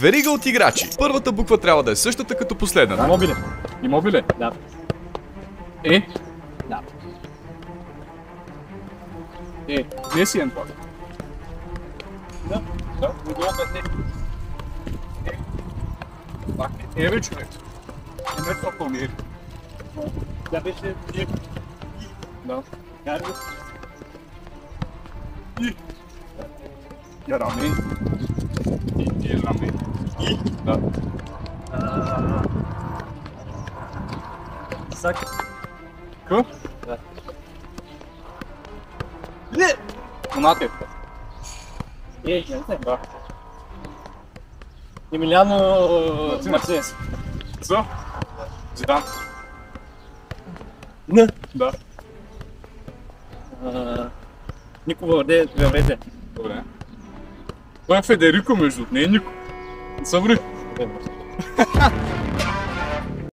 Верига от играчи. Първата буква трябва да е същата като последната. Имобиле. Имобиле? Да. Е? Да. Е, не си това. Да. Да, отдолу е. Пак е, бе, човек. Не толкова ми е. Да беше е. Да. Карго. И. Яраме. И раме. И. Да. Сак. К? Да. Ле! Конате. Е, не знам. Да. Емилиано Марсиес. За? Зидан. Н. Да. Нико Валверде. Добре. Това е Федерико между, не е Нико. Събри. Добре.